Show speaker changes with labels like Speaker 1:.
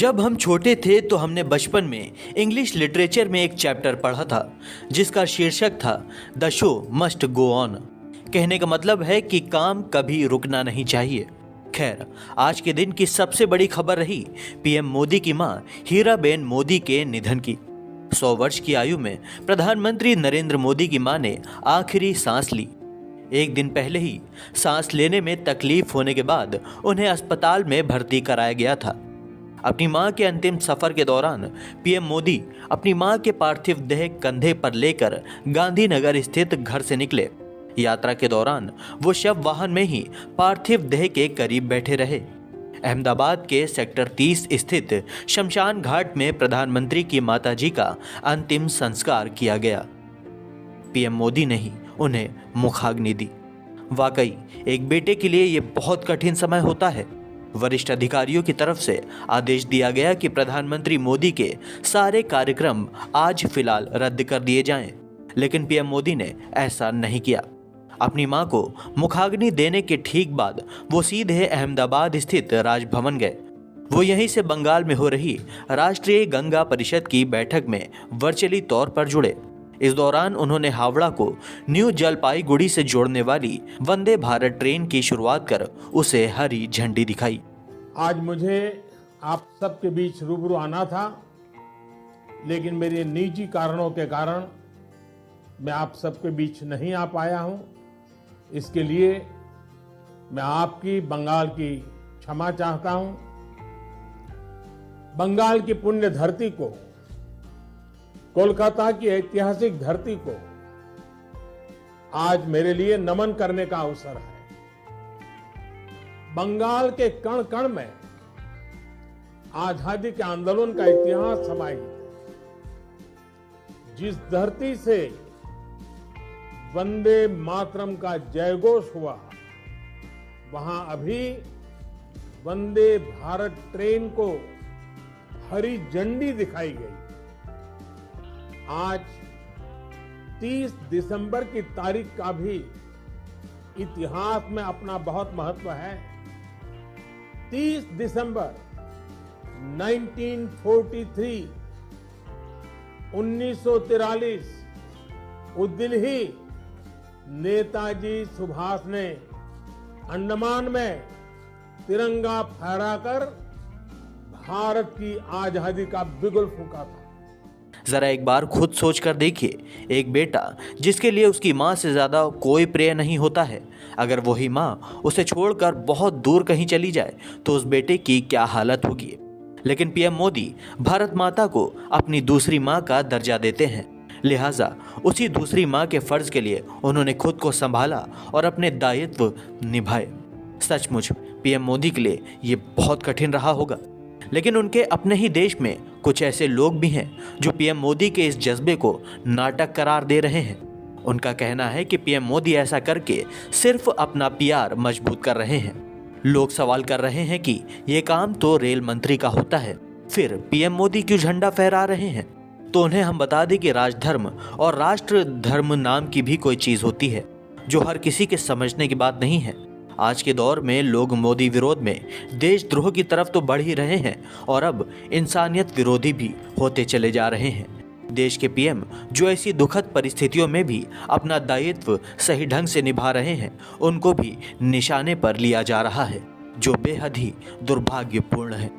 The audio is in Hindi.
Speaker 1: जब हम छोटे थे तो हमने बचपन में इंग्लिश लिटरेचर में एक चैप्टर पढ़ा था जिसका शीर्षक था the show must go on. कहने का मतलब है कि काम कभी रुकना नहीं चाहिए। खैर, आज के दिन की सबसे बड़ी खबर रही पीएम मोदी की मां हीराबेन मोदी के निधन की। 100 वर्ष की आयु में प्रधानमंत्री नरेंद्र मोदी की मां ने आखिरी सांस ली। एक दिन पहले ही सांस लेने में तकलीफ होने के बाद उन्हें अस्पताल में भर्ती कराया गया था। अपनी मां के अंतिम सफर के दौरान पीएम मोदी अपनी मां के पार्थिव देह कंधे पर लेकर गांधीनगर स्थित घर से निकले। यात्रा के दौरान वो शव वाहन में ही पार्थिव देह के करीब बैठे रहे। अहमदाबाद के सेक्टर 30 स्थित शमशान घाट में प्रधानमंत्री की माताजी का अंतिम संस्कार किया गया। पीएम मोदी ने ही उन्हें मुखाग्नि दी। वाकई एक बेटे के लिए ये बहुत कठिन समय होता है। वरिष्ठ अधिकारियों की तरफ से आदेश दिया गया कि प्रधानमंत्री मोदी के सारे कार्यक्रम आज फिलहाल रद्द कर दिए जाएं, लेकिन पीएम मोदी ने ऐसा नहीं किया। अपनी मां को मुखाग्नि देने के ठीक बाद वो सीधे अहमदाबाद स्थित राजभवन गए। वो यहीं से बंगाल में हो रही राष्ट्रीय गंगा परिषद की बैठक में वर्चुअली तौर पर जुड़े। इस दौरान उन्होंने हावड़ा को न्यू जलपाईगुड़ी से जोड़ने वाली वंदे भारत ट्रेन की शुरुआत कर उसे हरी झंडी दिखाई।
Speaker 2: आज मुझे आप सबके बीच रूबरू आना था, लेकिन मेरे निजी कारणों के कारण मैं आप सबके बीच नहीं आ पाया हूं। इसके लिए मैं आपकी बंगाल की क्षमा चाहता हूं। बंगाल की पुण्य धरती को, कोलकाता की ऐतिहासिक धरती को आज मेरे लिए नमन करने का अवसर है। बंगाल के कण कण में आजादी के आंदोलन का इतिहास समाहित है। जिस धरती से वंदे मातरम का जयघोष हुआ, वहां अभी वंदे भारत ट्रेन को हरी झंडी दिखाई गई। आज 30 दिसंबर की तारीख का भी इतिहास में अपना बहुत महत्व है। 30 दिसंबर 1943 1943 उस दिन ही नेताजी सुभाष ने अंडमान में तिरंगा फहराकर भारत की आजादी का बिगुल फूंका था।
Speaker 1: जरा एक बार खुद सोच कर देखिए, एक बेटा जिसके लिए उसकी माँ से ज़्यादा कोई प्रिय नहीं होता है, अगर वही माँ उसे छोड़कर बहुत दूर कहीं चली जाए तो उस बेटे की क्या हालत होगी। लेकिन पीएम मोदी भारत माता को अपनी दूसरी माँ का दर्जा देते हैं, लिहाजा उसी दूसरी माँ के फर्ज के लिए उन्होंने खुद को संभाला और अपने दायित्व निभाए। सचमुच पीएम मोदी के लिए ये बहुत कठिन रहा होगा, लेकिन उनके अपने ही देश में कुछ ऐसे लोग भी हैं जो पीएम मोदी के इस जज्बे को नाटक करार दे रहे हैं। उनका कहना है कि पीएम मोदी ऐसा करके सिर्फ अपना पीआर मजबूत कर रहे हैं। लोग सवाल कर रहे हैं कि ये काम तो रेल मंत्री का होता है, फिर पीएम मोदी क्यों झंडा फहरा रहे हैं। तो उन्हें हम बता दें कि राजधर्म और राष्ट्र धर्म नाम की भी कोई चीज़ होती है जो हर किसी के समझने की बात नहीं है। आज के दौर में लोग मोदी विरोध में देशद्रोह की तरफ तो बढ़ ही रहे हैं और अब इंसानियत विरोधी भी होते चले जा रहे हैं। देश के पीएम जो ऐसी दुखद परिस्थितियों में भी अपना दायित्व सही ढंग से निभा रहे हैं, उनको भी निशाने पर लिया जा रहा है, जो बेहद ही दुर्भाग्यपूर्ण है।